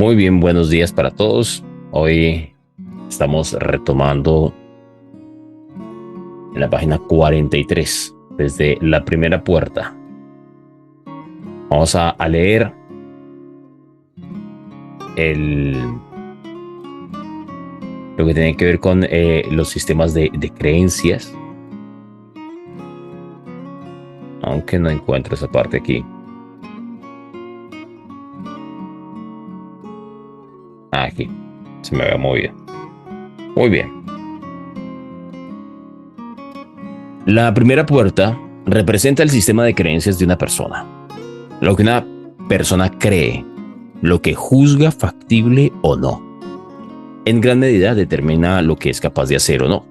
Muy bien, buenos días para todos. Hoy estamos retomando en la página 43, desde la primera puerta. Vamos a leer lo que tiene que ver con los sistemas de creencias. Aunque no encuentro esa parte aquí. Aquí. Se me había movido. Muy bien. La primera puerta representa el sistema de creencias de una persona. Lo que una persona cree, lo que juzga factible o no. En gran medida determina lo que es capaz de hacer o no.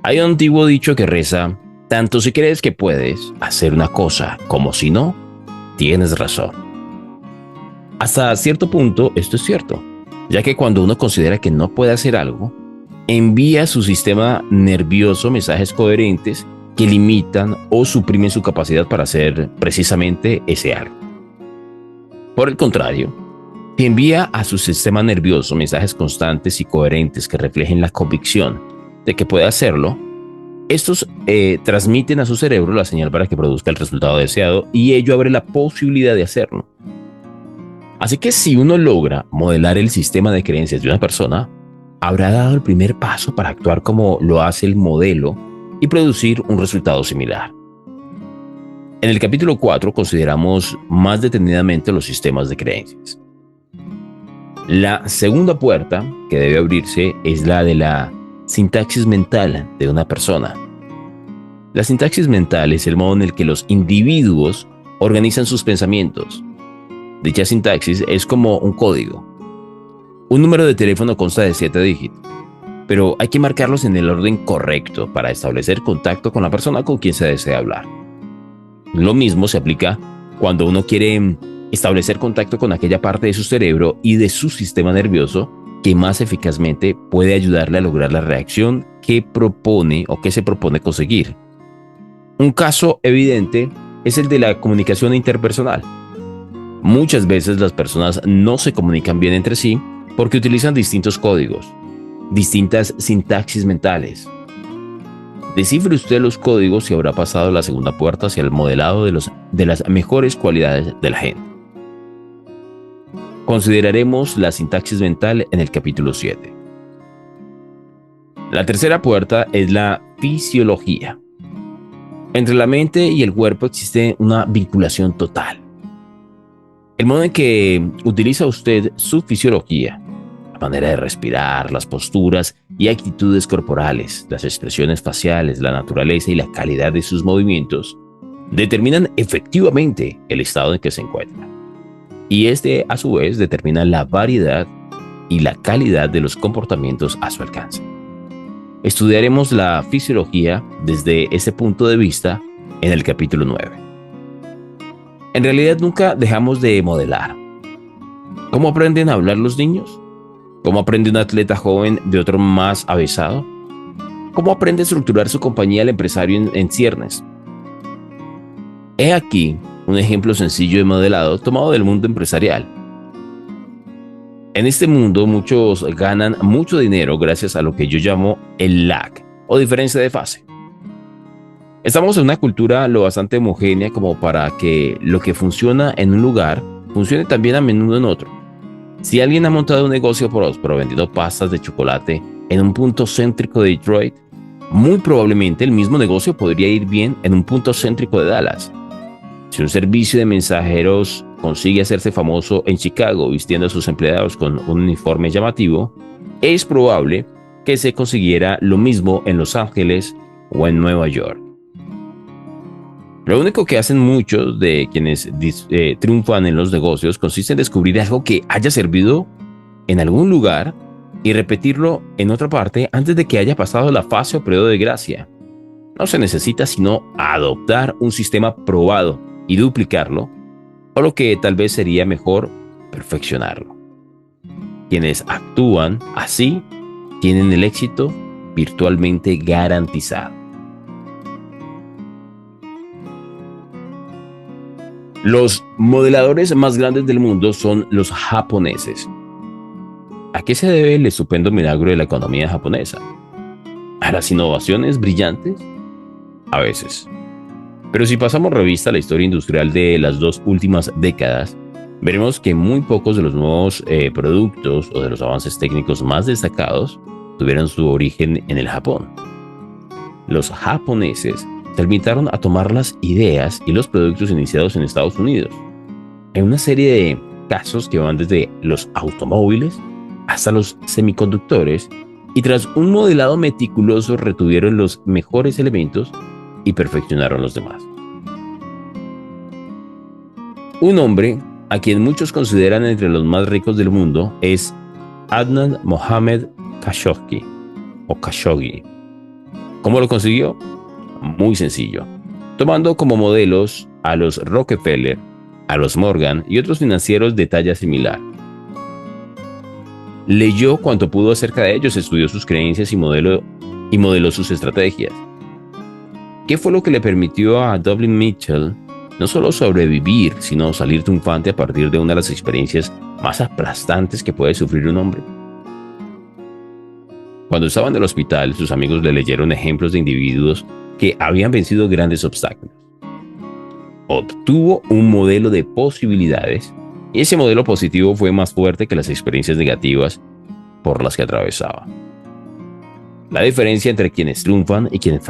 Hay un antiguo dicho que reza: tanto si crees que puedes hacer una cosa como si no, tienes razón. Hasta cierto punto esto es cierto, ya que cuando uno considera que no puede hacer algo, envía a su sistema nervioso mensajes coherentes que limitan o suprimen su capacidad para hacer precisamente ese algo. Por el contrario, si envía a su sistema nervioso mensajes constantes y coherentes que reflejen la convicción de que puede hacerlo, estos transmiten a su cerebro la señal para que produzca el resultado deseado, y ello abre la posibilidad de hacerlo. Así que si uno logra modelar el sistema de creencias de una persona, habrá dado el primer paso para actuar como lo hace el modelo y producir un resultado similar. En el capítulo 4 consideramos más detenidamente los sistemas de creencias. La segunda puerta que debe abrirse es la de la sintaxis mental de una persona. La sintaxis mental es el modo en el que los individuos organizan sus pensamientos. Dicha sintaxis es como un código. Un número de teléfono consta de 7 dígitos, pero hay que marcarlos en el orden correcto para establecer contacto con la persona con quien se desea hablar. Lo mismo se aplica cuando uno quiere establecer contacto con aquella parte de su cerebro y de su sistema nervioso que más eficazmente puede ayudarle a lograr la reacción que propone o que se propone conseguir. Un caso evidente es el de la comunicación interpersonal. Muchas veces las personas no se comunican bien entre sí porque utilizan distintos códigos, distintas sintaxis mentales. Descifre usted los códigos y habrá pasado la segunda puerta hacia el modelado de las mejores cualidades de la gente. Consideraremos la sintaxis mental en el capítulo 7. La tercera puerta es la fisiología. Entre la mente y el cuerpo existe una vinculación total. El modo en que utiliza usted su fisiología, la manera de respirar, las posturas y actitudes corporales, las expresiones faciales, la naturaleza y la calidad de sus movimientos, determinan efectivamente el estado en que se encuentra. Y este, a su vez, determina la variedad y la calidad de los comportamientos a su alcance. Estudiaremos la fisiología desde ese punto de vista en el capítulo 9. En realidad nunca dejamos de modelar. ¿Cómo aprenden a hablar los niños? ¿Cómo aprende un atleta joven de otro más avezado? ¿Cómo aprende a estructurar su compañía el empresario en ciernes? He aquí un ejemplo sencillo de modelado tomado del mundo empresarial. En este mundo muchos ganan mucho dinero gracias a lo que yo llamo el lag o diferencia de fase. Estamos en una cultura lo bastante homogénea como para que lo que funciona en un lugar funcione también a menudo en otro. Si alguien ha montado un negocio próspero vendiendo pastas de chocolate en un punto céntrico de Detroit, muy probablemente el mismo negocio podría ir bien en un punto céntrico de Dallas. Si un servicio de mensajeros consigue hacerse famoso en Chicago vistiendo a sus empleados con un uniforme llamativo, es probable que se consiguiera lo mismo en Los Ángeles o en Nueva York. Lo único que hacen muchos de quienes triunfan en los negocios consiste en descubrir algo que haya servido en algún lugar y repetirlo en otra parte antes de que haya pasado la fase o periodo de gracia. No se necesita sino adoptar un sistema probado y duplicarlo, o lo que tal vez sería mejor, perfeccionarlo. Quienes actúan así tienen el éxito virtualmente garantizado. Los modeladores más grandes del mundo son los japoneses. ¿A qué se debe el estupendo milagro de la economía japonesa? ¿A las innovaciones brillantes? A veces. Pero si pasamos revista a la historia industrial de las 2 últimas décadas, veremos que muy pocos de los nuevos productos o de los avances técnicos más destacados tuvieron su origen en el Japón. Los japoneses se limitaron a tomar las ideas y los productos iniciados en Estados Unidos, en una serie de casos que van desde los automóviles hasta los semiconductores, y tras un modelado meticuloso retuvieron los mejores elementos y perfeccionaron los demás. Un hombre a quien muchos consideran entre los más ricos del mundo es Adnan Mohamed Khashoggi o Khashoggi. ¿Cómo lo consiguió? Muy sencillo, tomando como modelos a los Rockefeller, a los Morgan y otros financieros de talla similar. Leyó cuanto pudo acerca de ellos, estudió sus creencias y modeló sus estrategias. ¿Qué fue lo que le permitió a Dublin Mitchell no solo sobrevivir, sino salir triunfante a partir de una de las experiencias más aplastantes que puede sufrir un hombre? Cuando estaba en el hospital, sus amigos le leyeron ejemplos de individuos que habían vencido grandes obstáculos. Obtuvo un modelo de posibilidades, y ese modelo positivo fue más fuerte que las experiencias negativas por las que atravesaba. La diferencia entre quienes triunfan y quienes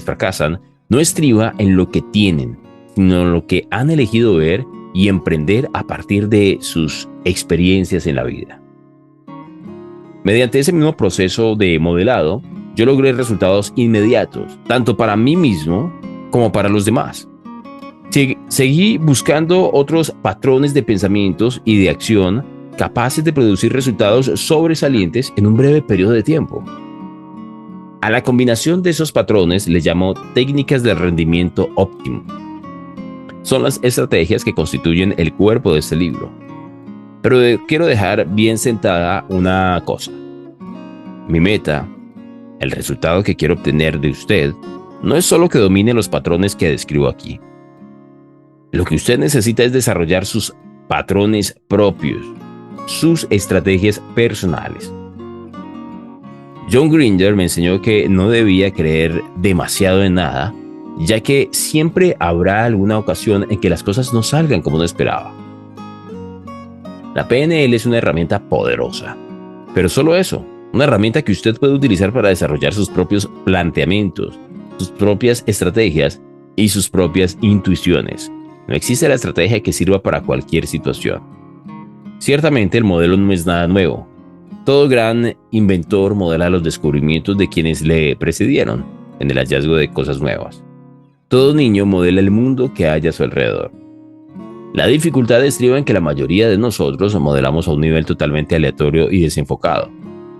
fracasan no estriba en lo que tienen, sino en lo que han elegido ver y emprender a partir de sus experiencias en la vida. Mediante ese mismo proceso de modelado, yo logré resultados inmediatos, tanto para mí mismo como para los demás. Seguí buscando otros patrones de pensamientos y de acción capaces de producir resultados sobresalientes en un breve periodo de tiempo. A la combinación de esos patrones le llamo técnicas de rendimiento óptimo. Son las estrategias que constituyen el cuerpo de este libro. Pero quiero dejar bien sentada una cosa. Mi meta, el resultado que quiero obtener de usted, no es solo que domine los patrones que describo aquí. Lo que usted necesita es desarrollar sus patrones propios, sus estrategias personales. John Grinder me enseñó que no debía creer demasiado en nada, ya que siempre habrá alguna ocasión en que las cosas no salgan como uno esperaba. La PNL es una herramienta poderosa, pero solo eso, una herramienta que usted puede utilizar para desarrollar sus propios planteamientos, sus propias estrategias y sus propias intuiciones. No existe la estrategia que sirva para cualquier situación. Ciertamente el modelo no es nada nuevo. Todo gran inventor modela los descubrimientos de quienes le precedieron en el hallazgo de cosas nuevas. Todo niño modela el mundo que hay a su alrededor. La dificultad estriba en que la mayoría de nosotros modelamos a un nivel totalmente aleatorio y desenfocado.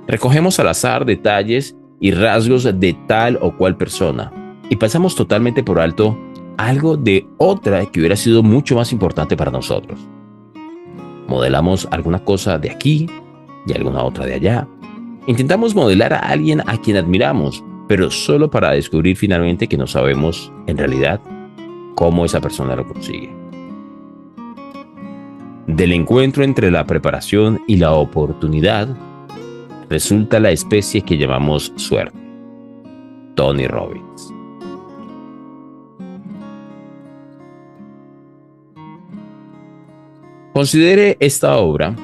Recogemos al azar detalles y rasgos de tal o cual persona y pasamos totalmente por alto algo de otra que hubiera sido mucho más importante para nosotros. Modelamos alguna cosa de aquí y alguna otra de allá. Intentamos modelar a alguien a quien admiramos, pero solo para descubrir finalmente que no sabemos, en realidad, cómo esa persona lo consigue. Del encuentro entre la preparación y la oportunidad, resulta la especie que llamamos suerte. Tony Robbins. Considere esta obra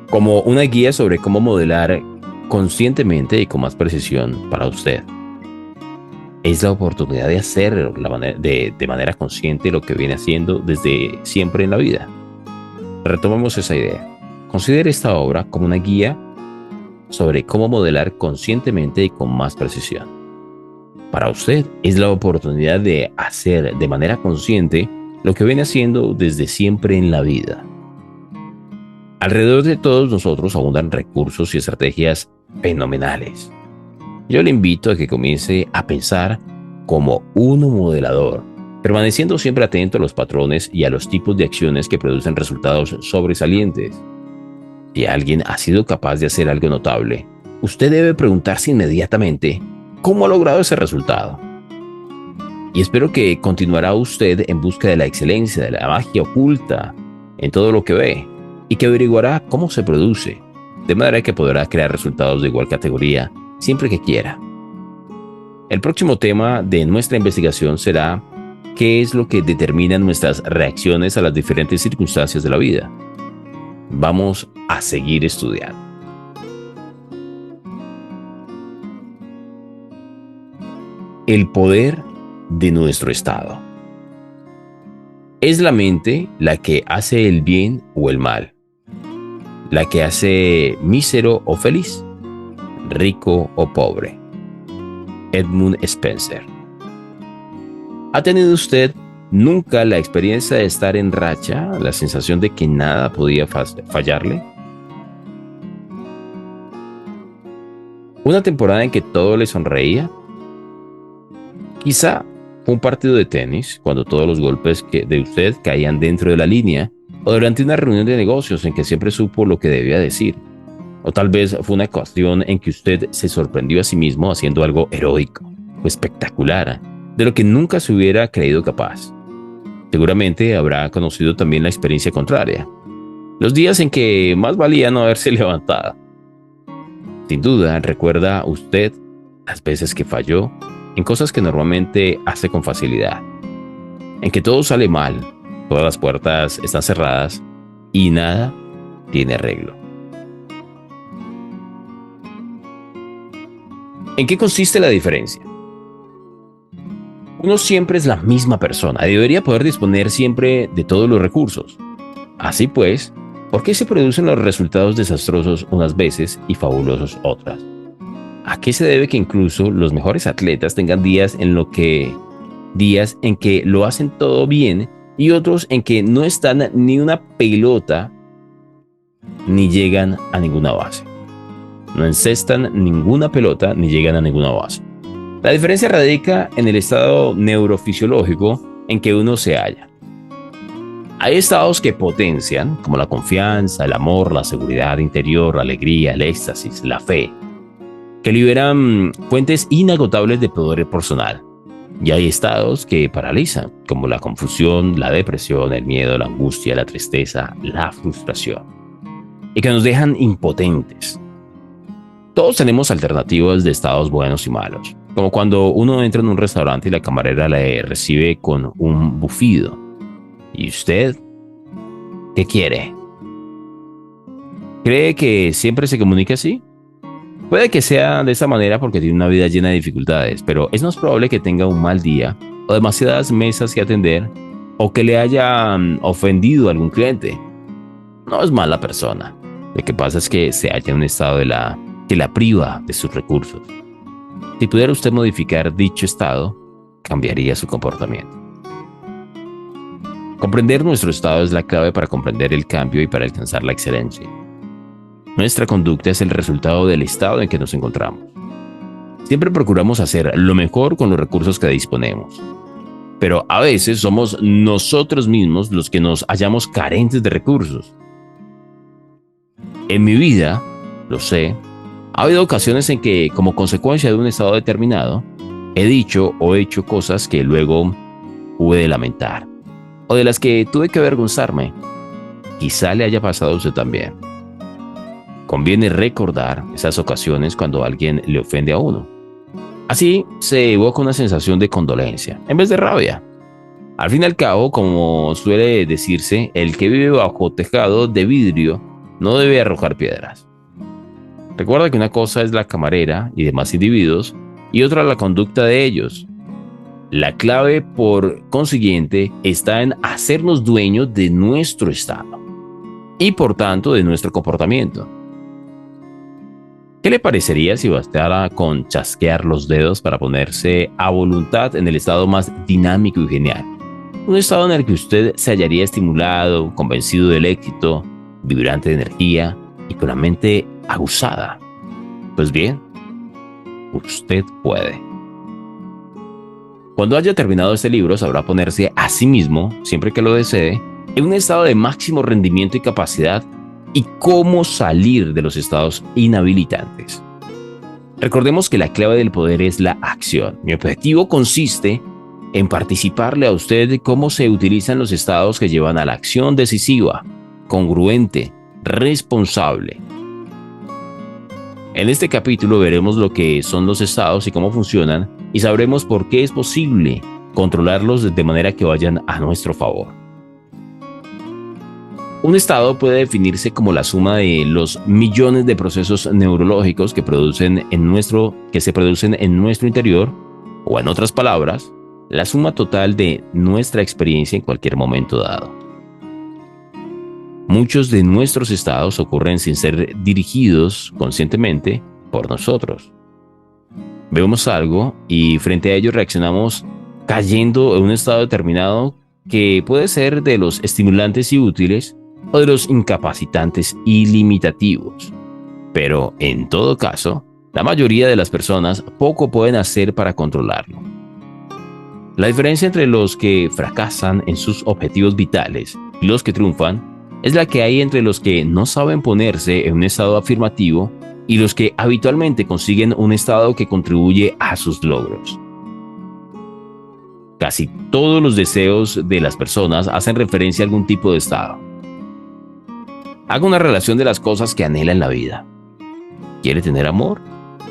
como una guía sobre cómo modelar conscientemente y con más precisión para usted. Es la oportunidad de hacer de manera consciente lo que viene haciendo desde siempre en la vida. Retomemos esa idea. Considere esta obra como una guía sobre cómo modelar conscientemente y con más precisión. Para usted es la oportunidad de hacer de manera consciente lo que viene haciendo desde siempre en la vida. Alrededor de todos nosotros abundan recursos y estrategias fenomenales. Yo le invito a que comience a pensar como un modelador, permaneciendo siempre atento a los patrones y a los tipos de acciones que producen resultados sobresalientes. Si alguien ha sido capaz de hacer algo notable, usted debe preguntarse inmediatamente cómo ha logrado ese resultado. Y espero que continuará usted en busca de la excelencia, de la magia oculta en todo lo que ve y que averiguará cómo se produce, de manera que podrá crear resultados de igual categoría siempre que quiera. El próximo tema de nuestra investigación será qué es lo que determina nuestras reacciones a las diferentes circunstancias de la vida. Vamos a seguir estudiando. El poder de nuestro estado. Es la mente la que hace el bien o el mal, la que hace mísero o feliz, rico o pobre. Edmund Spencer. ¿Ha tenido usted nunca la experiencia de estar en racha, la sensación de que nada podía fallarle? ¿Una temporada en que todo le sonreía? Quizá fue un partido de tenis cuando todos los golpes de usted caían dentro de la línea, o durante una reunión de negocios en que siempre supo lo que debía decir. O tal vez fue una ocasión en que usted se sorprendió a sí mismo haciendo algo heroico o espectacular, de lo que nunca se hubiera creído capaz. Seguramente habrá conocido también la experiencia contraria, los días en que más valía no haberse levantado. Sin duda, recuerda usted las veces que falló en cosas que normalmente hace con facilidad, en que todo sale mal, todas las puertas están cerradas y nada tiene arreglo. ¿En qué consiste la diferencia? Uno siempre es la misma persona y debería poder disponer siempre de todos los recursos. Así pues, ¿por qué se producen los resultados desastrosos unas veces y fabulosos otras? ¿A qué se debe que incluso los mejores atletas tengan días en que lo hacen todo bien y otros en que no están ni una pelota ni llegan a ninguna base? No encestan ninguna pelota ni llegan a ninguna base. La diferencia radica en el estado neurofisiológico en que uno se halla. Hay estados que potencian, como la confianza, el amor, la seguridad interior, la alegría, el éxtasis, la fe, que liberan fuentes inagotables de poder personal. Y hay estados que paralizan, como la confusión, la depresión, el miedo, la angustia, la tristeza, la frustración, y que nos dejan impotentes. Todos tenemos alternativas de estados buenos y malos, como cuando uno entra en un restaurante y la camarera le recibe con un bufido. ¿Y usted qué quiere? ¿Cree que siempre se comunica así? Puede que sea de esa manera porque tiene una vida llena de dificultades, pero es más probable que tenga un mal día o demasiadas mesas que atender o que le haya ofendido a algún cliente. No es mala persona. Lo que pasa es que se halla en un estado que la priva de sus recursos. Si pudiera usted modificar dicho estado, cambiaría su comportamiento. Comprender nuestro estado es la clave para comprender el cambio y para alcanzar la excelencia. Nuestra conducta es el resultado del estado en que nos encontramos. Siempre procuramos hacer lo mejor con los recursos que disponemos, pero a veces somos nosotros mismos los que nos hallamos carentes de recursos. En mi vida, lo sé, ha habido ocasiones en que, como consecuencia de un estado determinado, he dicho o hecho cosas que luego pude lamentar, o de las que tuve que avergonzarme. Quizá le haya pasado a usted también. Conviene recordar esas ocasiones cuando alguien le ofende a uno. Así se evoca una sensación de condolencia, en vez de rabia. Al fin y al cabo, como suele decirse, el que vive bajo tejado de vidrio no debe arrojar piedras. Recuerda que una cosa es la camarera y demás individuos, y otra la conducta de ellos. La clave, por consiguiente, está en hacernos dueños de nuestro estado y, por tanto, de nuestro comportamiento. ¿Qué le parecería si bastara con chasquear los dedos para ponerse a voluntad en el estado más dinámico y genial? Un estado en el que usted se hallaría estimulado, convencido del éxito, vibrante de energía y con la mente aguzada. Pues bien, usted puede. Cuando haya terminado este libro, sabrá ponerse a sí mismo, siempre que lo desee, en un estado de máximo rendimiento y capacidad y cómo salir de los estados inhabilitantes. Recordemos que la clave del poder es la acción. Mi objetivo consiste en participarle a usted de cómo se utilizan los estados que llevan a la acción decisiva, congruente, responsable. En este capítulo veremos lo que son los estados y cómo funcionan, y sabremos por qué es posible controlarlos de manera que vayan a nuestro favor. Un estado puede definirse como la suma de los millones de procesos neurológicos que se producen en nuestro interior, o en otras palabras, la suma total de nuestra experiencia en cualquier momento dado. Muchos de nuestros estados ocurren sin ser dirigidos conscientemente por nosotros. Vemos algo y frente a ello reaccionamos cayendo en un estado determinado que puede ser de los estimulantes y útiles o de los incapacitantes y limitativos. Pero en todo caso, la mayoría de las personas poco pueden hacer para controlarlo. La diferencia entre los que fracasan en sus objetivos vitales y los que triunfan es la que hay entre los que no saben ponerse en un estado afirmativo y los que habitualmente consiguen un estado que contribuye a sus logros. Casi todos los deseos de las personas hacen referencia a algún tipo de estado. Haga una relación de las cosas que anhela en la vida. ¿Quiere tener amor?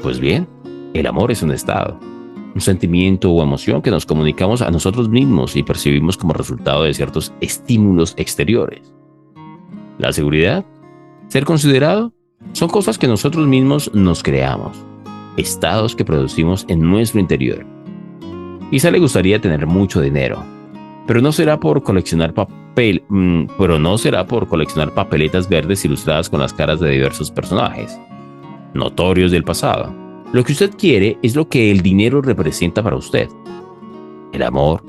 Pues bien, el amor es un estado, un sentimiento o emoción que nos comunicamos a nosotros mismos y percibimos como resultado de ciertos estímulos exteriores. La seguridad, ser considerado, son cosas que nosotros mismos nos creamos, estados que producimos en nuestro interior. Quizá le gustaría tener mucho dinero, pero no será por coleccionar papeletas verdes ilustradas con las caras de diversos personajes notorios del pasado. Lo que usted quiere es lo que el dinero representa para usted: el amor,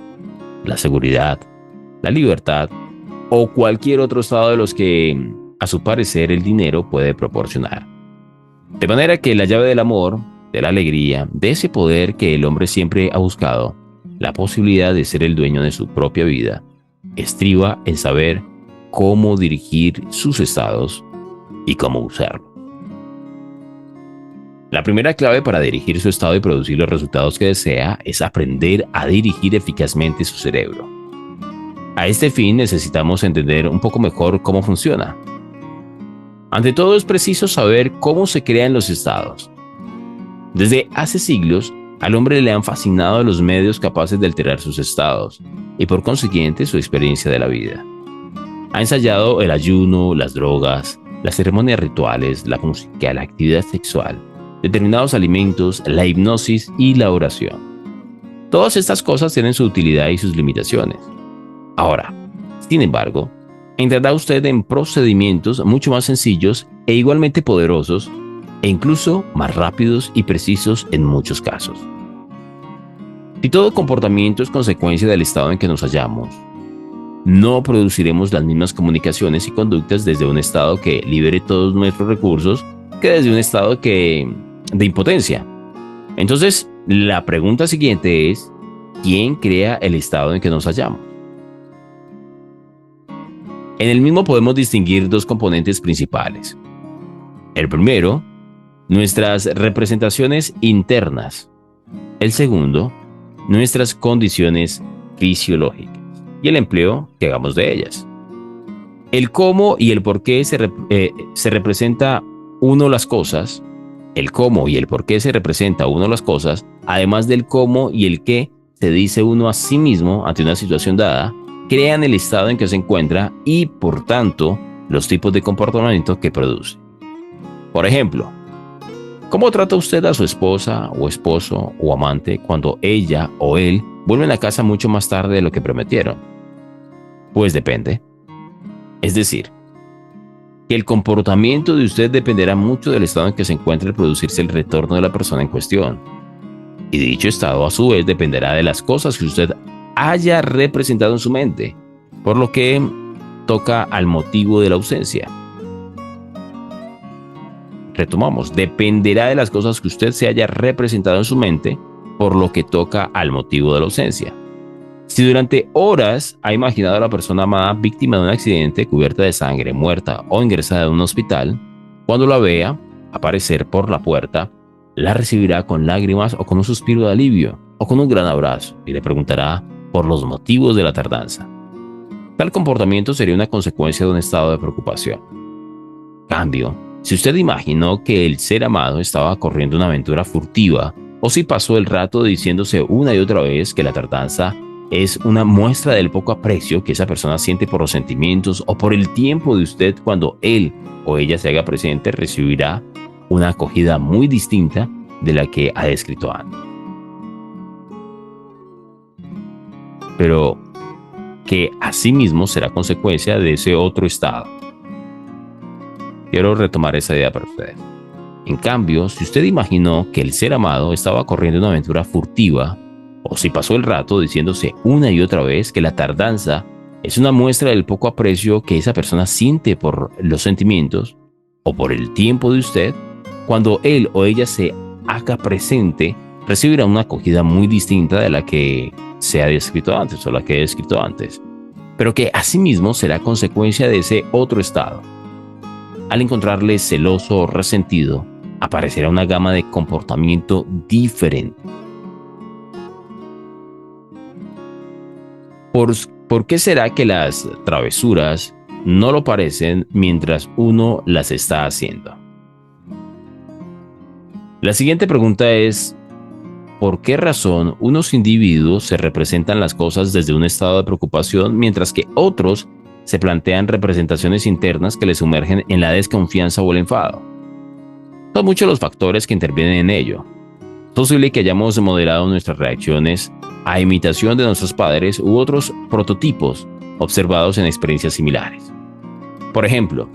la seguridad, la libertad o cualquier otro estado de los que, a su parecer, el dinero puede proporcionar. De manera que la llave del amor, de la alegría, de ese poder que el hombre siempre ha buscado, la posibilidad de ser el dueño de su propia vida, estriba en saber cómo dirigir sus estados y cómo usarlo. La primera clave para dirigir su estado y producir los resultados que desea es aprender a dirigir eficazmente su cerebro. A este fin necesitamos entender un poco mejor cómo funciona. Ante todo, es preciso saber cómo se crean los estados. Desde hace siglos, al hombre le han fascinado los medios capaces de alterar sus estados y por consiguiente su experiencia de la vida. Ha ensayado el ayuno, las drogas, las ceremonias rituales, la música, la actividad sexual, determinados alimentos, la hipnosis y la oración. Todas estas cosas tienen su utilidad y sus limitaciones. Ahora, sin embargo, entrará usted en procedimientos mucho más sencillos e igualmente poderosos, e incluso más rápidos y precisos en muchos casos. Si todo comportamiento es consecuencia del estado en que nos hallamos, no produciremos las mismas comunicaciones y conductas desde un estado que libere todos nuestros recursos que desde un estado de impotencia. Entonces, la pregunta siguiente es: ¿quién crea el estado en que nos hallamos? En el mismo podemos distinguir dos componentes principales. El primero, nuestras representaciones internas. El segundo, nuestras condiciones fisiológicas y el empleo que hagamos de ellas. El cómo y el por qué se representa uno las cosas, el cómo y el por qué se representa uno las cosas, además del cómo y el qué se dice uno a sí mismo ante una situación dada, crean el estado en que se encuentra y, por tanto, los tipos de comportamiento que produce. Por ejemplo, ¿cómo trata usted a su esposa o esposo o amante cuando ella o él vuelven a casa mucho más tarde de lo que prometieron? Pues depende. Es decir, que el comportamiento de usted dependerá mucho del estado en que se encuentre al producirse el retorno de la persona en cuestión. Y dicho estado, a su vez, dependerá de las cosas que usted haya representado en su mente, por lo que toca al motivo de la ausencia. Retomamos, dependerá de las cosas que usted se haya representado en su mente, por lo que toca al motivo de la ausencia. Si durante horas ha imaginado a la persona amada víctima de un accidente, cubierta de sangre, muerta o ingresada en un hospital, cuando la vea aparecer por la puerta, la recibirá con lágrimas o con un suspiro de alivio, o con un gran abrazo y le preguntará por los motivos de la tardanza. Tal comportamiento sería una consecuencia de un estado de preocupación. En cambio, si usted imaginó que el ser amado estaba corriendo una aventura furtiva, o si pasó el rato diciéndose una y otra vez que la tardanza es una muestra del poco aprecio que esa persona siente por los sentimientos o por el tiempo de usted cuando él o ella se haga presente, recibirá una acogida muy distinta de la que ha descrito antes. Pero que asimismo será consecuencia de ese otro estado. Quiero retomar esa idea para ustedes. En cambio, si usted imaginó que el ser amado estaba corriendo una aventura furtiva, o si pasó el rato diciéndose una y otra vez que la tardanza es una muestra del poco aprecio que esa persona siente por los sentimientos o por el tiempo de usted, cuando él o ella se haga presente, recibirá una acogida muy distinta de la que se ha descrito antes o la que he descrito antes, pero que asimismo será consecuencia de ese otro estado. Al encontrarle celoso o resentido, aparecerá una gama de comportamiento diferente. ¿Por qué será que las travesuras no lo parecen mientras uno las está haciendo? La siguiente pregunta es, ¿por qué razón unos individuos se representan las cosas desde un estado de preocupación mientras que otros se plantean representaciones internas que les sumergen en la desconfianza o el enfado? Son muchos los factores que intervienen en ello. Es posible que hayamos moderado nuestras reacciones a imitación de nuestros padres u otros prototipos observados en experiencias similares. Por ejemplo,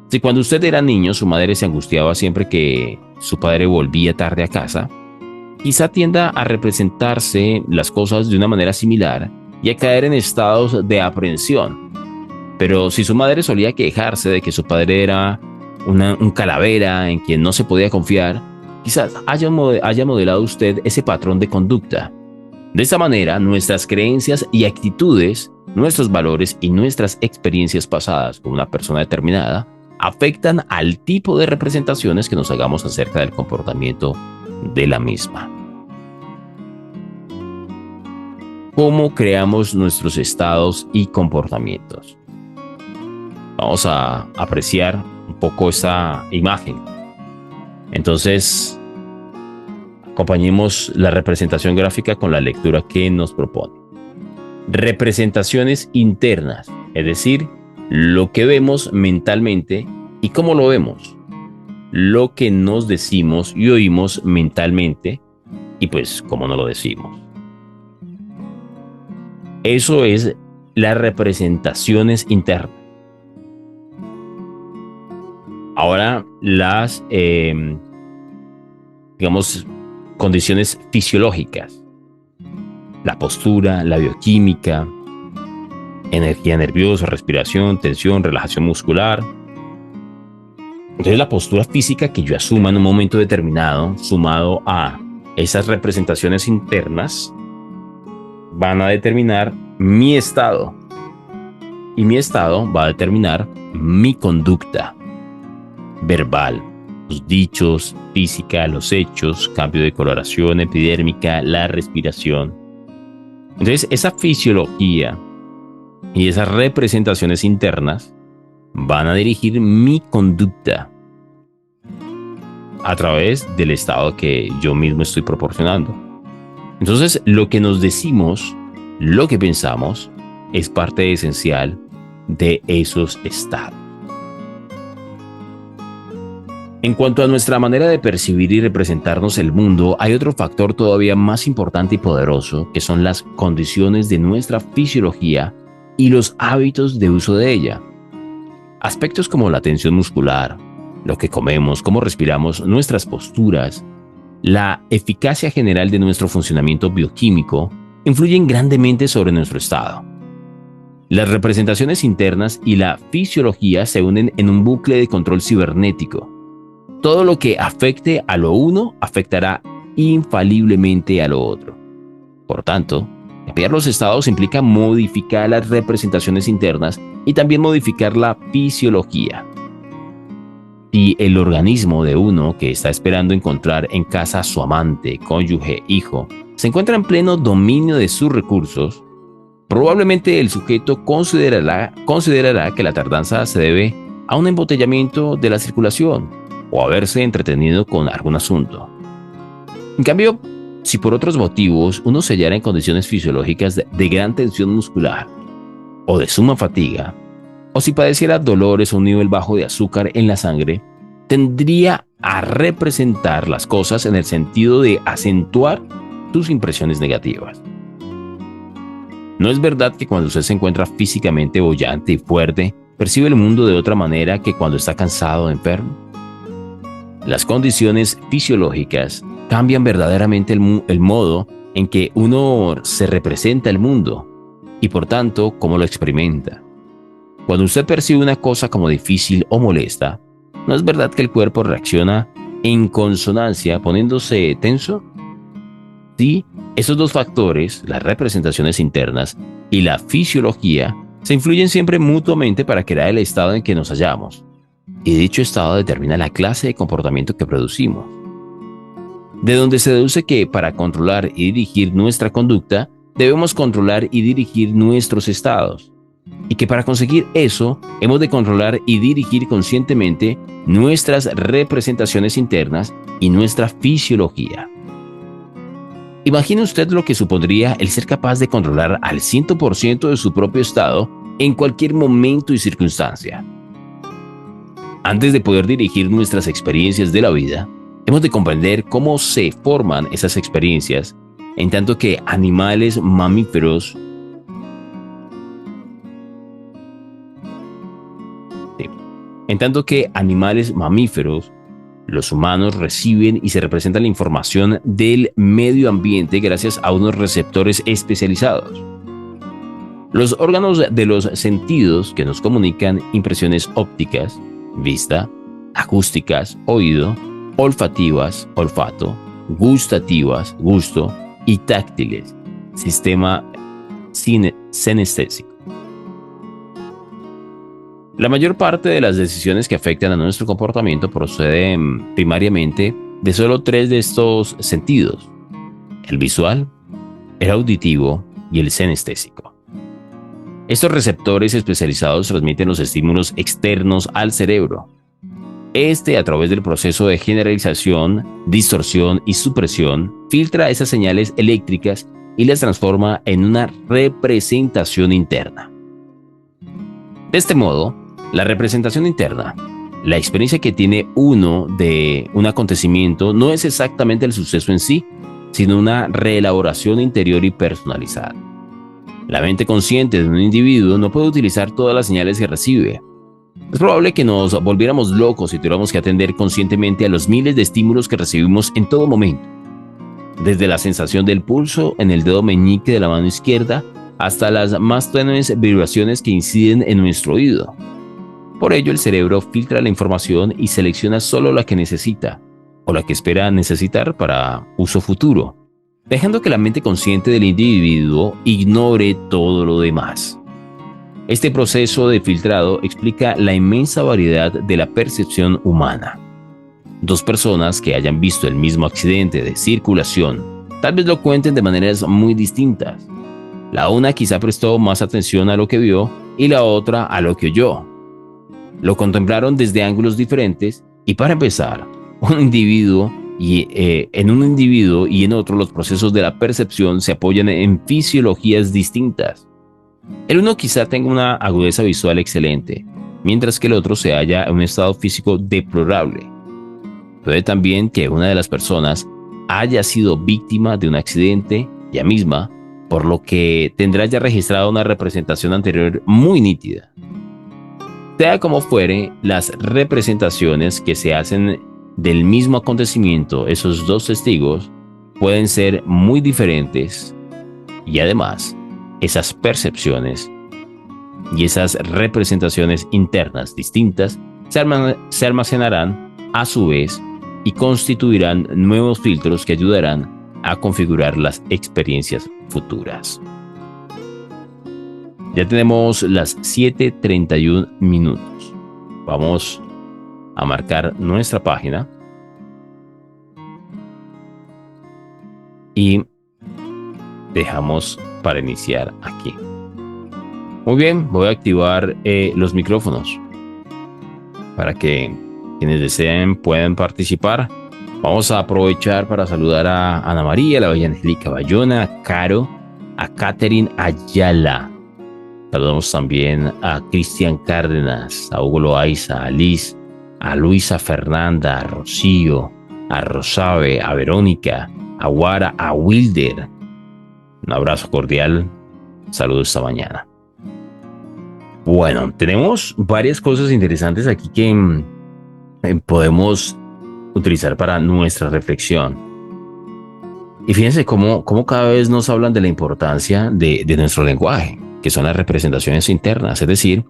si cuando usted era niño su madre se angustiaba siempre que su padre volvía tarde a casa, quizá tienda a representarse las cosas de una manera similar y a caer en estados de aprensión. Pero si su madre solía quejarse de que su padre era un calavera en quien no se podía confiar, quizás haya modelado usted ese patrón de conducta. De esta manera, nuestras creencias y actitudes, nuestros valores y nuestras experiencias pasadas con una persona determinada afectan al tipo de representaciones que nos hagamos acerca del comportamiento de la misma. ¿Cómo creamos nuestros estados y comportamientos? Vamos a apreciar un poco esta imagen. Entonces, acompañemos la representación gráfica con la lectura que nos propone. Representaciones internas, es decir, lo que vemos mentalmente y cómo lo vemos. Lo que nos decimos y oímos mentalmente y pues cómo no lo decimos. Eso es las representaciones internas. Ahora las, condiciones fisiológicas. La postura, la bioquímica, energía nerviosa, respiración, tensión, relajación muscular. Entonces la postura física que yo asuma en un momento determinado, sumado a esas representaciones internas, van a determinar mi estado. Y mi estado va a determinar mi conducta verbal, los dichos, física, los hechos, cambio de coloración epidérmica, la respiración. Entonces esa fisiología y esas representaciones internas van a dirigir mi conducta a través del estado que yo mismo estoy proporcionando. Entonces, lo que nos decimos, lo que pensamos, es parte esencial de esos estados. En cuanto a nuestra manera de percibir y representarnos el mundo, hay otro factor todavía más importante y poderoso, que son las condiciones de nuestra fisiología y los hábitos de uso de ella. Aspectos como la tensión muscular, lo que comemos, cómo respiramos, nuestras posturas, la eficacia general de nuestro funcionamiento bioquímico influyen grandemente sobre nuestro estado. Las representaciones internas y la fisiología se unen en un bucle de control cibernético. Todo lo que afecte a lo uno afectará infaliblemente a lo otro. Por tanto, cambiar los estados implica modificar las representaciones internas y también modificar la fisiología. Si el organismo de uno que está esperando encontrar en casa a su amante, cónyuge, hijo, se encuentra en pleno dominio de sus recursos, probablemente el sujeto considerará que la tardanza se debe a un embotellamiento de la circulación o haberse entretenido con algún asunto. En cambio, si por otros motivos uno se hallara en condiciones fisiológicas de gran tensión muscular o de suma fatiga, o si padeciera dolores o un nivel bajo de azúcar en la sangre, tendría a representar las cosas en el sentido de acentuar sus impresiones negativas. ¿No es verdad que cuando usted se encuentra físicamente boyante y fuerte, percibe el mundo de otra manera que cuando está cansado o enfermo? Las condiciones fisiológicas cambian verdaderamente el modo en que uno se representa el mundo y por tanto cómo lo experimenta. Cuando usted percibe una cosa como difícil o molesta, ¿no es verdad que el cuerpo reacciona en consonancia poniéndose tenso? Sí, esos dos factores, las representaciones internas y la fisiología, se influyen siempre mutuamente para crear el estado en que nos hallamos. Y dicho estado determina la clase de comportamiento que producimos. De donde se deduce que para controlar y dirigir nuestra conducta, debemos controlar y dirigir nuestros estados. Y que para conseguir eso, hemos de controlar y dirigir conscientemente nuestras representaciones internas y nuestra fisiología. Imagine usted lo que supondría el ser capaz de controlar al 100% de su propio estado en cualquier momento y circunstancia. Antes de poder dirigir nuestras experiencias de la vida, hemos de comprender cómo se forman esas experiencias, en tanto que animales mamíferos los humanos reciben y se representan la información del medio ambiente gracias a unos receptores especializados. Los órganos de los sentidos que nos comunican impresiones ópticas, vista, acústicas, oído, olfativas, olfato, gustativas, gusto, y táctiles, sistema sinestésico. La mayor parte de las decisiones que afectan a nuestro comportamiento proceden primariamente de solo tres de estos sentidos: el visual, el auditivo y el sinestésico. Estos receptores especializados transmiten los estímulos externos al cerebro. A través del proceso de generalización, distorsión y supresión, filtra esas señales eléctricas y las transforma en una representación interna. De este modo, la representación interna, la experiencia que tiene uno de un acontecimiento, no es exactamente el suceso en sí, sino una reelaboración interior y personalizada. La mente consciente de un individuo no puede utilizar todas las señales que recibe. Es probable que nos volviéramos locos si tuviéramos que atender conscientemente a los miles de estímulos que recibimos en todo momento, desde la sensación del pulso en el dedo meñique de la mano izquierda hasta las más tenues vibraciones que inciden en nuestro oído. Por ello, el cerebro filtra la información y selecciona solo la que necesita o la que espera necesitar para uso futuro, dejando que la mente consciente del individuo ignore todo lo demás. Este proceso de filtrado explica la inmensa variedad de la percepción humana. Dos personas que hayan visto el mismo accidente de circulación tal vez lo cuenten de maneras muy distintas. La una quizá prestó más atención a lo que vio y la otra a lo que oyó. Lo contemplaron desde ángulos diferentes y, para empezar, en un individuo y en otro los procesos de la percepción se apoyan en fisiologías distintas. El uno quizá tenga una agudeza visual excelente, mientras que el otro se halla en un estado físico deplorable. Puede también que una de las personas haya sido víctima de un accidente ella misma, por lo que tendrá ya registrada una representación anterior muy nítida. Sea como fuere, las representaciones que se hacen del mismo acontecimiento, esos dos testigos, pueden ser muy diferentes y además, esas percepciones y esas representaciones internas distintas se almacenarán a su vez y constituirán nuevos filtros que ayudarán a configurar las experiencias futuras. Ya tenemos las 7:31 minutos. Vamos a marcar nuestra página y dejamos para iniciar aquí. Muy bien, voy a activar los micrófonos para que quienes deseen puedan participar. Vamos a aprovechar para saludar a Ana María, la bella Angélica Bayona, a Caro, a Catherine Ayala. Saludamos también a Cristian Cárdenas, a Hugo Loaiza, a Liz, a Luisa Fernanda, a Rocío, a Rosabe, a Verónica, a Guara, a Wilder. Un abrazo cordial. Saludos esta mañana. Bueno, tenemos varias cosas interesantes aquí que podemos utilizar para nuestra reflexión. Y fíjense cómo cada vez nos hablan de la importancia de nuestro lenguaje, que son las representaciones internas. Es decir,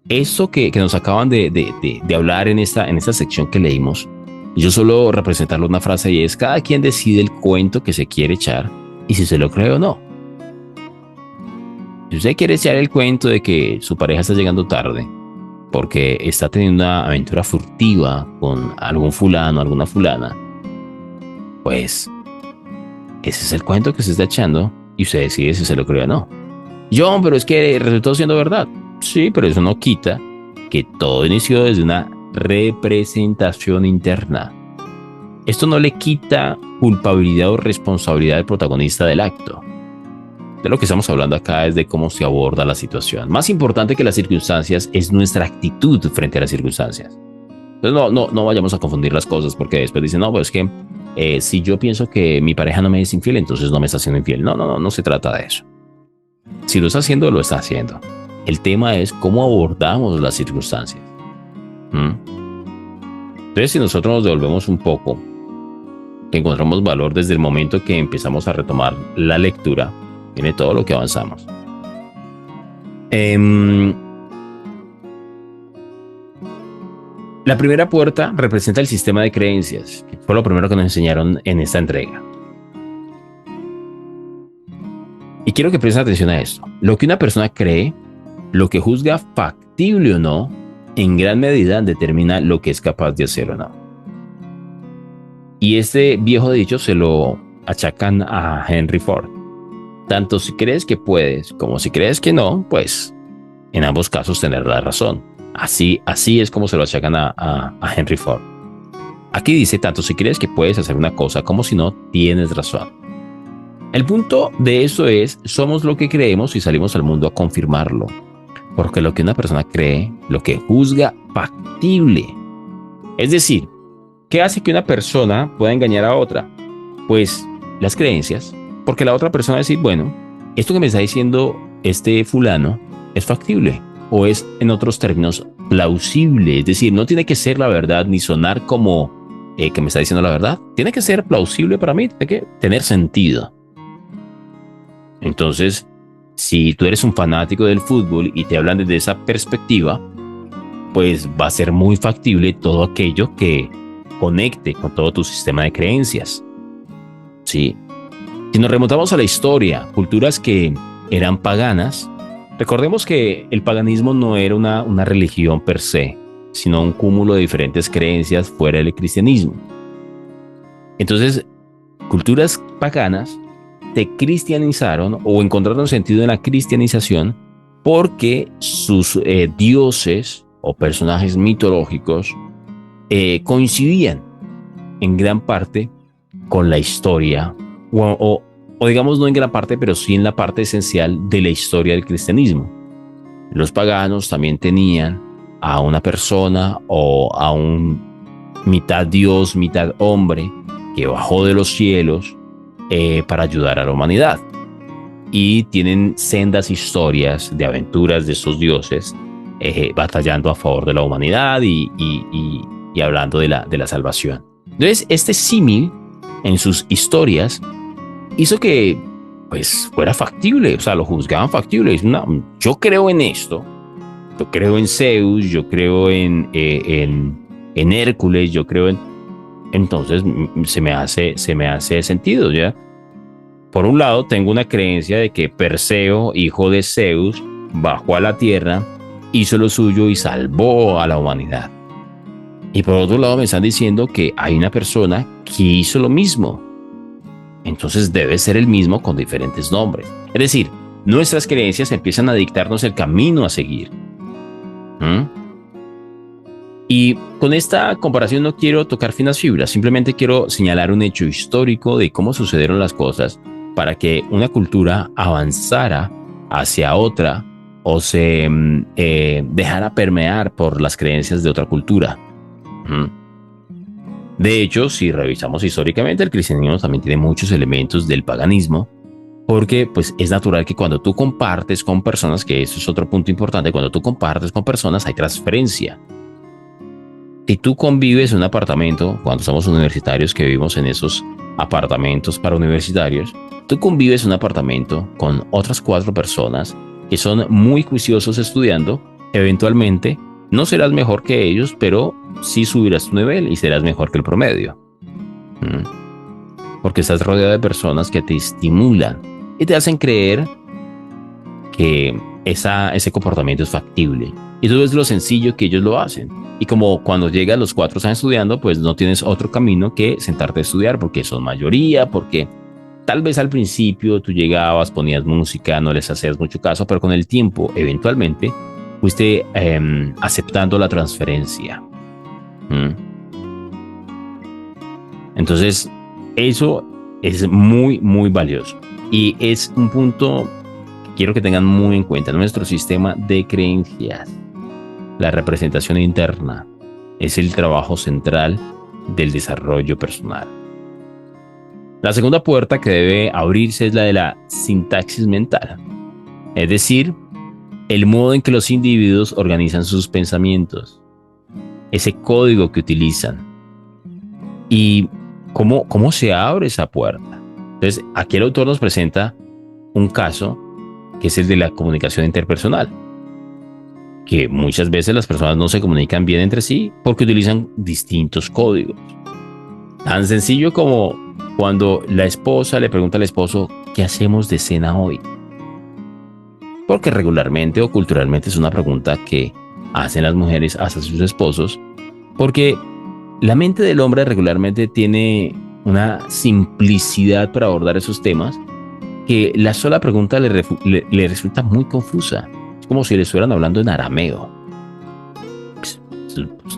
esto que nos acaban de hablar en esta sección que leímos, yo solo representarlo una frase y es: cada quien decide el cuento que se quiere echar y si se lo cree o no. Si usted quiere echar el cuento de que su pareja está llegando tarde porque está teniendo una aventura furtiva con algún fulano, alguna fulana, pues ese es el cuento que se está echando y usted decide si se lo cree o no. John, pero es que resultó siendo verdad. Sí, pero eso no quita que todo inició desde una representación interna. Esto no le quita culpabilidad o responsabilidad al protagonista del acto. De lo que estamos hablando acá es de cómo se aborda la situación. Más importante que las circunstancias es nuestra actitud frente a las circunstancias. Entonces no vayamos a confundir las cosas, porque después dicen: no, pues es que si yo pienso que mi pareja no me es infiel, entonces no me está siendo infiel. No se trata de eso. Si lo está haciendo, lo está haciendo. El tema es cómo abordamos las circunstancias. Entonces, si nosotros nos devolvemos un poco, que encontramos valor desde el momento que empezamos a retomar la lectura, viene todo lo que avanzamos. La primera puerta representa el sistema de creencias, que fue lo primero que nos enseñaron en esta entrega. Y quiero que presten atención a esto. Lo que una persona cree, lo que juzga factible o no, en gran medida determina lo que es capaz de hacer o no. Y este viejo dicho se lo achacan a Henry Ford. Tanto si crees que puedes como si crees que no, pues en ambos casos tener la razón. Así es como se lo achacan a Henry Ford. Aquí dice: tanto si crees que puedes hacer una cosa como si no, tienes razón. El punto de eso es: somos lo que creemos y salimos al mundo a confirmarlo. Porque lo que una persona cree, lo que juzga factible. Es decir, ¿qué hace que una persona pueda engañar a otra? Pues las creencias. Porque la otra persona va a decir: bueno, esto que me está diciendo este fulano es factible, o es, en otros términos, plausible. Es decir, no tiene que ser la verdad ni sonar como que me está diciendo la verdad. Tiene que ser plausible para mí, tiene que tener sentido. Entonces, si tú eres un fanático del fútbol y te hablan desde esa perspectiva, pues va a ser muy factible todo aquello que conecte con todo tu sistema de creencias. ¿Sí? Si nos remontamos a la historia, culturas que eran paganas, recordemos que el paganismo no era una religión per se, sino un cúmulo de diferentes creencias fuera del cristianismo. Entonces, culturas paganas se cristianizaron o encontraron sentido en la cristianización porque sus dioses o personajes mitológicos coincidían en gran parte con la historia o digamos no en gran parte, pero sí en la parte esencial de la historia del cristianismo. Los paganos también tenían a una persona o a un mitad dios, mitad hombre que bajó de los cielos para ayudar a la humanidad. Y tienen sendas historias de aventuras de esos dioses batallando a favor de la humanidad y hablando de la salvación. Entonces, este símil en sus historias hizo que pues fuera factible, o sea, lo juzgaban factible. Yo creo en esto, yo creo en Zeus, yo creo en Hércules, yo creo en... Entonces se me hace sentido, ¿ya? Por un lado, tengo una creencia de que Perseo, hijo de Zeus, bajó a la tierra, hizo lo suyo y salvó a la humanidad. Y por otro lado me están diciendo que hay una persona que hizo lo mismo. entonces debe ser el mismo con diferentes nombres. Es decir, nuestras creencias empiezan a dictarnos el camino a seguir. ¿Mm? Y con esta comparación no quiero tocar finas fibras, simplemente quiero señalar un hecho histórico de cómo sucedieron las cosas para que una cultura avanzara hacia otra o se dejara permear por las creencias de otra cultura. De hecho, si revisamos históricamente, el cristianismo también tiene muchos elementos del paganismo, porque pues es natural que cuando tú compartes con personas, que eso es otro punto importante, cuando tú compartes con personas hay transferencia. Si tú convives en un apartamento, cuando somos universitarios que vivimos en esos apartamentos para universitarios, tú convives en un apartamento con otras 4 personas que son muy juiciosos estudiando, eventualmente no serás mejor que ellos, pero sí subirás tu nivel y serás mejor que el promedio. Porque estás rodeado de personas que te estimulan y te hacen creer que ese comportamiento es factible. Y tú ves lo sencillo que ellos lo hacen. Y como cuando llegas los 4 años estudiando, pues no tienes otro camino que sentarte a estudiar porque son mayoría, porque tal vez al principio tú llegabas, ponías música, no les hacías mucho caso, pero con el tiempo, eventualmente, fuiste aceptando la transferencia. Entonces, eso es muy, muy valioso. Y es un punto que quiero que tengan muy en cuenta. Nuestro sistema de creencias, la representación interna, es el trabajo central del desarrollo personal. La segunda puerta que debe abrirse es la de la sintaxis mental. Es decir, el modo en que los individuos organizan sus pensamientos, ese código que utilizan y cómo se abre esa puerta. Entonces, aquí el autor nos presenta un caso que es el de la comunicación interpersonal, que muchas veces las personas no se comunican bien entre sí porque utilizan distintos códigos. Tan sencillo como cuando la esposa le pregunta al esposo, ¿qué hacemos de cena hoy? Porque regularmente o culturalmente es una pregunta que hacen las mujeres hacia sus esposos, porque la mente del hombre regularmente tiene una simplicidad para abordar esos temas que la sola pregunta le resulta muy confusa. Es como si le estuvieran hablando en arameo. Pues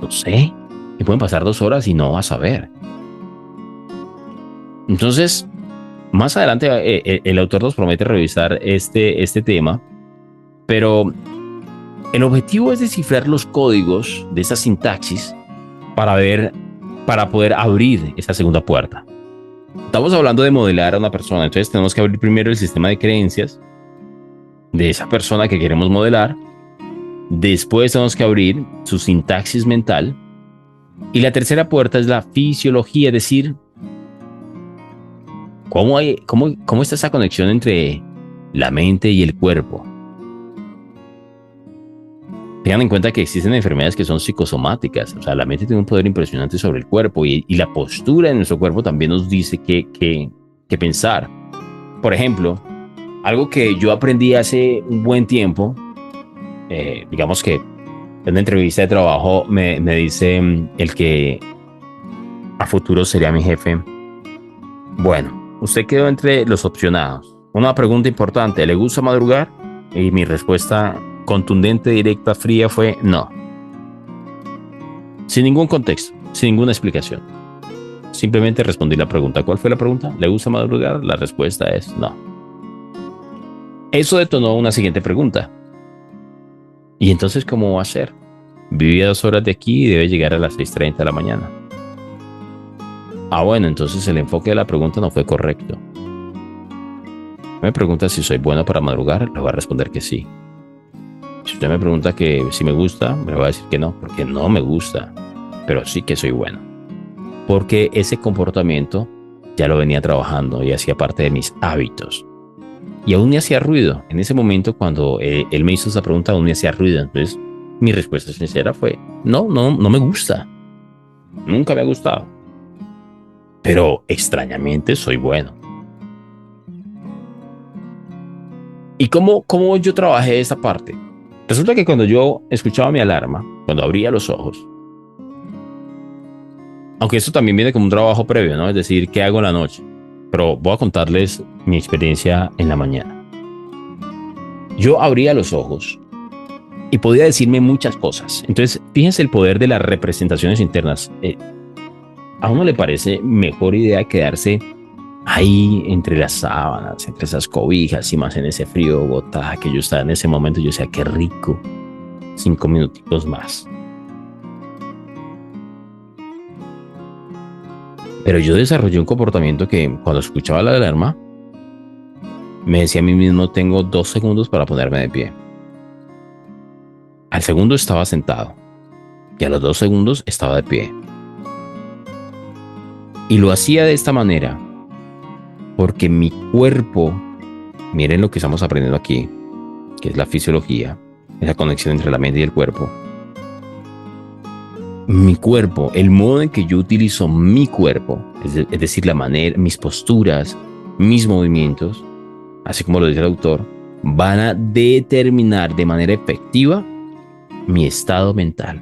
no sé, me pueden pasar 2 horas y no vas a ver. Entonces, más adelante el autor nos promete revisar este tema, pero el objetivo es descifrar los códigos de esa sintaxis para poder abrir esa segunda puerta. Estamos hablando de modelar a una persona, entonces tenemos que abrir primero el sistema de creencias de esa persona que queremos modelar. Después tenemos que abrir su sintaxis mental. Y la tercera puerta es la fisiología, es decir, cómo está esa conexión entre la mente y el cuerpo. Tengan en cuenta que existen enfermedades que son psicosomáticas, o sea, la mente tiene un poder impresionante sobre el cuerpo y la postura de nuestro cuerpo también nos dice qué pensar. Por ejemplo, algo que yo aprendí hace un buen tiempo, digamos que en una entrevista de trabajo me dice el que a futuro sería mi jefe, bueno, usted quedó entre los opcionados. Una pregunta importante, ¿le gusta madrugar? Y mi respuesta contundente, directa, fría fue no. Sin ningún contexto, sin ninguna explicación. Simplemente respondí la pregunta. ¿Cuál fue la pregunta? ¿Le gusta madrugar? La respuesta es no. Eso detonó una siguiente pregunta. ¿Y entonces cómo va a ser? Viví a 2 horas de aquí y debe llegar a las 6:30 de la mañana. Ah, bueno, entonces el enfoque de la pregunta no fue correcto. Me pregunta si soy bueno para madrugar, le voy a responder que sí. Si usted me pregunta que si me gusta, me va a decir que no, porque no me gusta, pero sí que soy bueno. Porque ese comportamiento ya lo venía trabajando y hacía parte de mis hábitos. Y aún me hacía ruido. En ese momento, cuando él me hizo esa pregunta, aún me hacía ruido. Entonces, mi respuesta sincera fue, no me gusta. Nunca me ha gustado. Pero extrañamente soy bueno. ¿Y cómo yo trabajé esa parte? Resulta que cuando yo escuchaba mi alarma, cuando abría los ojos, aunque esto también viene como un trabajo previo, ¿no? Es decir, ¿qué hago en la noche? pero voy a contarles mi experiencia en la mañana. Yo abría los ojos y podía decirme muchas cosas. Entonces, fíjense el poder de las representaciones internas. ¿A uno le parece mejor idea quedarse ahí entre las sábanas, entre esas cobijas y más en ese frío de Bogotá que yo estaba en ese momento? Yo decía, qué rico, 5 minutitos más. Pero yo desarrollé un comportamiento que cuando escuchaba la alarma, me decía a mí mismo, tengo 2 segundos para ponerme de pie. Al segundo estaba sentado y a los 2 segundos estaba de pie. Y lo hacía de esta manera porque mi cuerpo, miren lo que estamos aprendiendo aquí, que es la fisiología, esa conexión entre la mente y el cuerpo. Mi cuerpo, el modo en que yo utilizo mi cuerpo, es decir, la manera, mis posturas, mis movimientos, así como lo dice el autor, van a determinar de manera efectiva mi estado mental.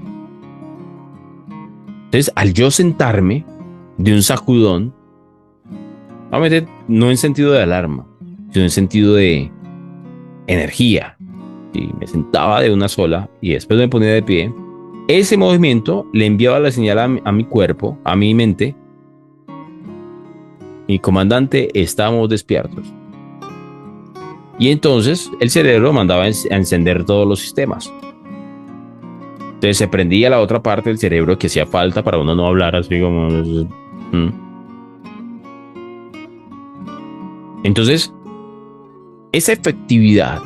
Entonces, al yo sentarme de un sacudón, obviamente no en sentido de alarma, sino en sentido de energía, y me sentaba de una sola y después me ponía de pie, ese movimiento le enviaba la señal a mi cuerpo, a mi mente, mi comandante, estamos despiertos. Y entonces el cerebro mandaba a encender todos los sistemas. Entonces se prendía la otra parte del cerebro que hacía falta para uno no hablar así como... Entonces, esa efectividad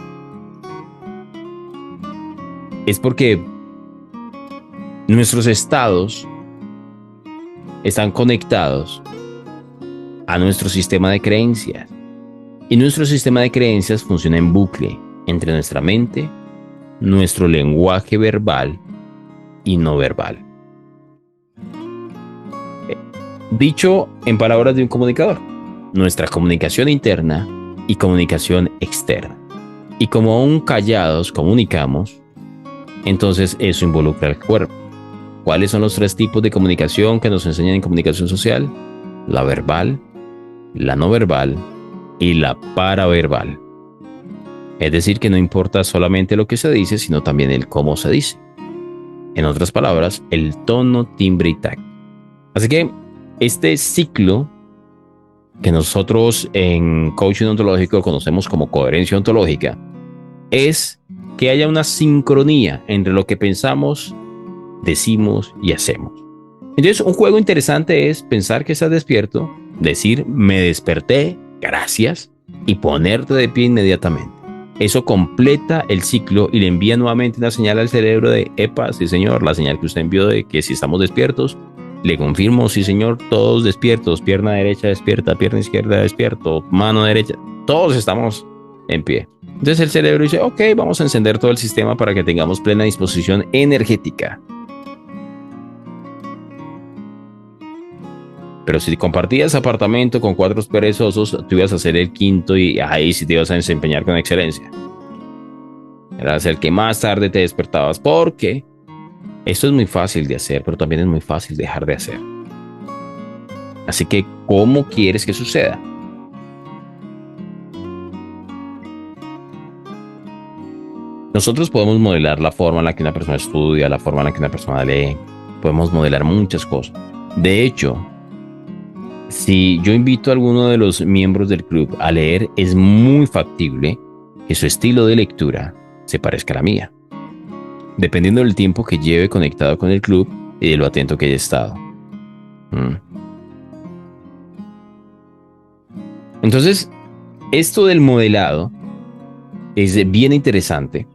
es porque nuestros estados están conectados a nuestro sistema de creencias. Y nuestro sistema de creencias funciona en bucle entre nuestra mente, nuestro lenguaje verbal y no verbal. Dicho en palabras de un comunicador, nuestra comunicación interna y comunicación externa. Y como aún callados comunicamos, entonces eso involucra al cuerpo. ¿Cuáles son los 3 tipos de comunicación que nos enseñan en comunicación social? La verbal, la no verbal y la paraverbal. Es decir, que no importa solamente lo que se dice, sino también el cómo se dice. En otras palabras, el tono, timbre y tacto. Así que este ciclo que nosotros en coaching ontológico conocemos como coherencia ontológica es que haya una sincronía entre lo que pensamos, decimos y hacemos. Entonces, un juego interesante es pensar que estás despierto, decir me desperté, gracias, y ponerte de pie inmediatamente. Eso completa el ciclo y le envía nuevamente una señal al cerebro de epa, sí señor, la señal que usted envió de que si estamos despiertos, le confirmo, sí señor, todos despiertos, pierna derecha despierta, pierna izquierda despierto, mano derecha, todos estamos en pie. Entonces el cerebro dice, ok, vamos a encender todo el sistema para que tengamos plena disposición energética. Pero si compartías apartamento con 4 perezosos, tú ibas a ser el quinto y ahí sí te ibas a desempeñar con excelencia. Eras el que más tarde te despertabas, porque esto es muy fácil de hacer, pero también es muy fácil dejar de hacer. Así que, ¿cómo quieres que suceda? Nosotros podemos modelar la forma en la que una persona estudia, la forma en la que una persona lee. Podemos modelar muchas cosas. De hecho, si yo invito a alguno de los miembros del club a leer, es muy factible que su estilo de lectura se parezca a la mía, dependiendo del tiempo que lleve conectado con el club y de lo atento que haya estado. Entonces, esto del modelado es bien interesante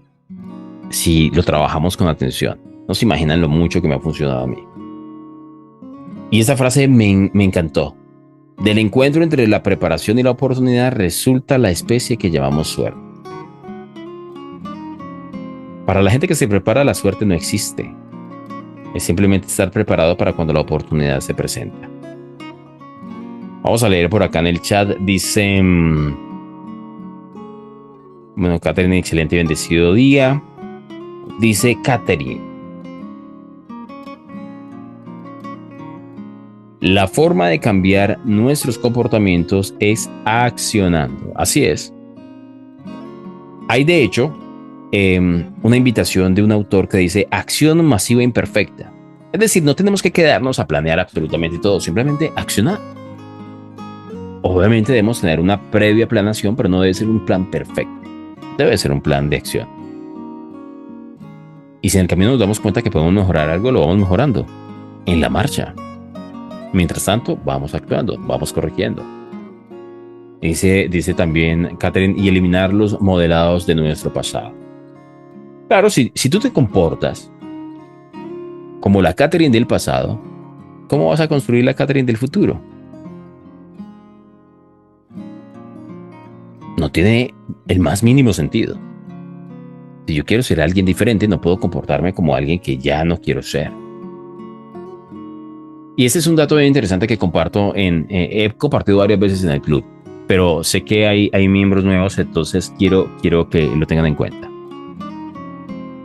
si lo trabajamos con atención. No se imaginan lo mucho que me ha funcionado a mí. Y esa frase me encantó. Del encuentro entre la preparación y la oportunidad resulta la especie que llamamos suerte. Para la gente que se prepara, la suerte no existe. Es simplemente estar preparado para cuando la oportunidad se presenta. Vamos a leer por acá en el chat. Dice... Bueno, Catherine, excelente y bendecido día. Dice Catherine. La forma de cambiar nuestros comportamientos es accionando. Así es. Hay de hecho una invitación de un autor que dice acción masiva imperfecta. Es decir, no tenemos que quedarnos a planear absolutamente todo, simplemente accionar. Obviamente debemos tener una previa planeación, pero no debe ser un plan perfecto. Debe ser un plan de acción. Y si en el camino nos damos cuenta que podemos mejorar algo, lo vamos mejorando en la marcha. Mientras tanto, vamos actuando, vamos corrigiendo. Dice también Catherine, y eliminar los modelados de nuestro pasado. Claro, si tú te comportas como la Catherine del pasado, ¿cómo vas a construir la Catherine del futuro? No tiene el más mínimo sentido. Si yo quiero ser alguien diferente, no puedo comportarme como alguien que ya no quiero ser. Y ese es un dato bien interesante que comparto he compartido varias veces en el club, pero sé que hay miembros nuevos, entonces quiero que lo tengan en cuenta.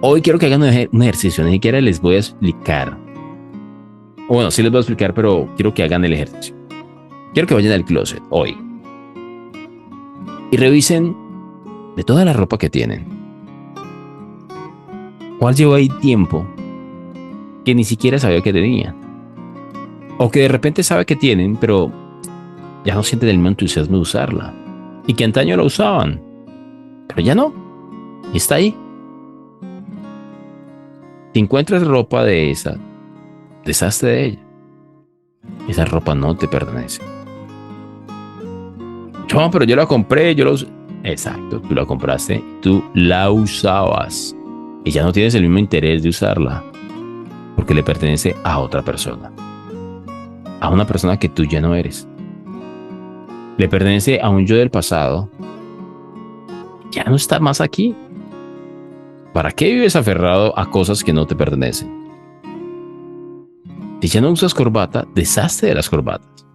Hoy quiero que hagan un ejercicio, ni siquiera les voy a explicar. Bueno, sí les voy a explicar, pero quiero que hagan el ejercicio. Quiero que vayan al closet hoy y revisen de toda la ropa que tienen, ¿cuál lleva ahí tiempo que ni siquiera sabía que tenía? O que de repente sabe que tienen, pero ya no sienten el mismo entusiasmo de usarla. Y que antaño la usaban, pero ya no. Y está ahí. Si encuentras ropa de esa, deshazte de ella. Esa ropa no te pertenece. No, pero yo la compré, yo la usé. Exacto, tú la compraste, tú la usabas. Y ya no tienes el mismo interés de usarla. Porque le pertenece a otra persona. A una persona que tú ya no eres. Le pertenece a un yo del pasado. Ya no está más aquí. ¿Para qué vives aferrado a cosas que no te pertenecen? Si ya no usas corbata, deshazte de las corbatas.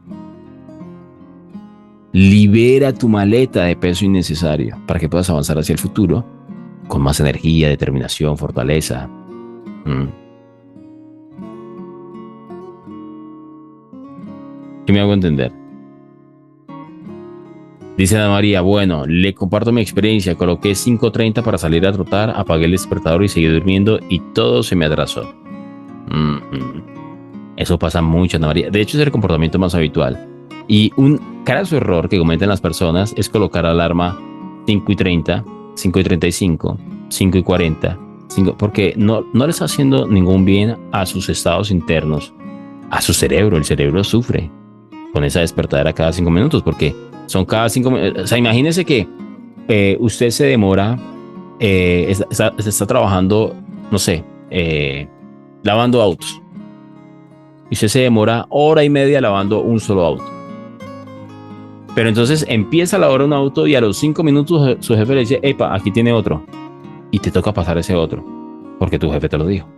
Libera tu maleta de peso innecesario para que puedas avanzar hacia el futuro con más energía, determinación, fortaleza. ¿Qué me hago entender? Dice Ana María, bueno, le comparto mi experiencia, coloqué 5:30 para salir a trotar, apagué el despertador y seguí durmiendo y todo se me atrasó. Eso pasa mucho, Ana María. De hecho, es el comportamiento más habitual. Y un craso error que cometen las personas es colocar alarma 5:30, 5:35, 5:40, porque no le está haciendo ningún bien a sus estados internos, a su cerebro. El cerebro sufre con esa despertadera cada 5 minutos, porque son cada 5 minutos. O sea, imagínese que usted se demora, está trabajando, no sé, lavando autos. Y usted se demora hora y media lavando un solo auto. Pero entonces empieza a lavar un auto y a los 5 minutos su jefe le dice, epa, aquí tiene otro. Y te toca pasar ese otro, porque tu jefe te lo dijo.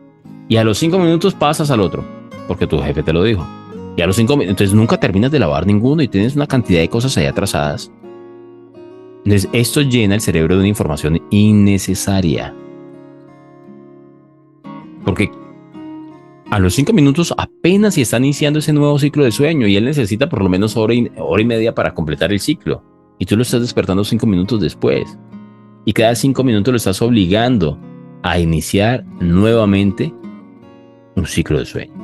Y a los 5 minutos pasas al otro, porque tu jefe te lo dijo. Y a los 5 minutos, entonces nunca terminas de lavar ninguno y tienes una cantidad de cosas ahí atrasadas. Entonces esto llena el cerebro de una información innecesaria. Porque a los 5 minutos apenas si está iniciando ese nuevo ciclo de sueño y él necesita por lo menos hora y media para completar el ciclo. Y tú lo estás despertando 5 minutos después. Y cada 5 minutos lo estás obligando a iniciar nuevamente un ciclo de sueño.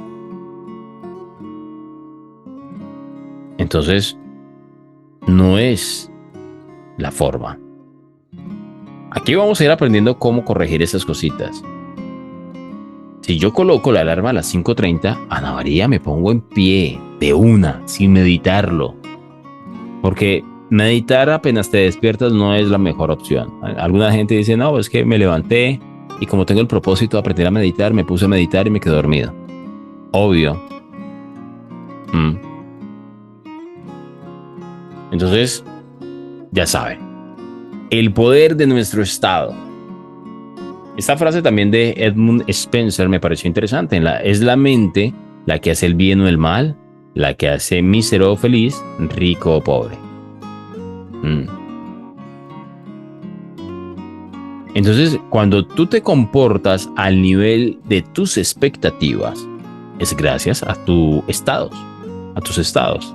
Entonces, no es la forma. Aquí vamos a ir aprendiendo cómo corregir esas cositas. Si yo coloco la alarma a las 5:30, Ana María, me pongo en pie de una, sin meditarlo. Porque meditar apenas te despiertas no es la mejor opción. Alguna gente dice, no, es que me levanté y como tengo el propósito de aprender a meditar, me puse a meditar y me quedé dormido. Obvio. Entonces, ya saben, el poder de nuestro estado. Esta frase también de Edmund Spencer me pareció interesante. Es la mente la que hace el bien o el mal, la que hace mísero o feliz, rico o pobre. Entonces, cuando tú te comportas al nivel de tus expectativas, es gracias a tus estados. a tus estados.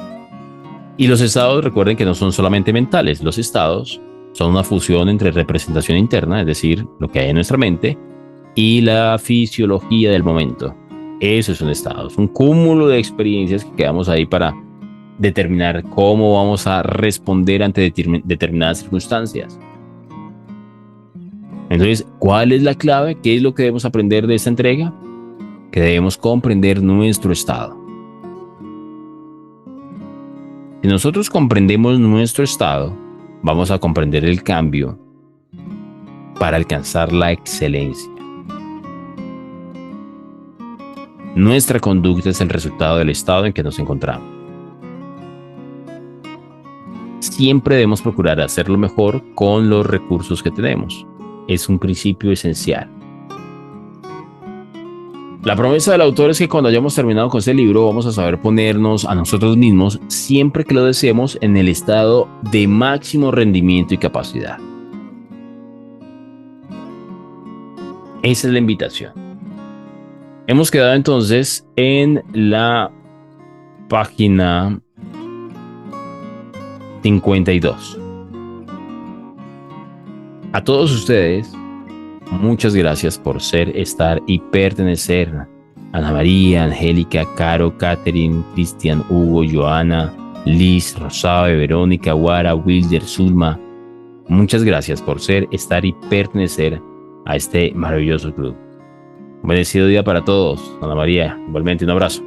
Y los estados, recuerden que no son solamente mentales, los estados son una fusión entre representación interna, es decir, lo que hay en nuestra mente, y la fisiología del momento. Eso es un estado, es un cúmulo de experiencias que quedamos ahí para determinar cómo vamos a responder ante determinadas circunstancias. Entonces, ¿cuál es la clave? ¿Qué es lo que debemos aprender de esta entrega? Que debemos comprender nuestro estado. Si nosotros comprendemos nuestro estado, vamos a comprender el cambio para alcanzar la excelencia. Nuestra conducta es el resultado del estado en que nos encontramos. Siempre debemos procurar hacerlo mejor con los recursos que tenemos. Es un principio esencial. La promesa del autor es que cuando hayamos terminado con este libro vamos a saber ponernos a nosotros mismos, siempre que lo deseemos, en el estado de máximo rendimiento y capacidad. Esa es la invitación. Hemos quedado entonces en la página 52. A todos ustedes, muchas gracias por ser, estar y pertenecer. Ana María, Angélica, Caro, Catherine, Cristian, Hugo, Joana, Liz, Rosabe, Verónica, Guara, Wilder, Zulma. Muchas gracias por ser, estar y pertenecer a este maravilloso club. Un bendecido día para todos. Ana María, igualmente un abrazo.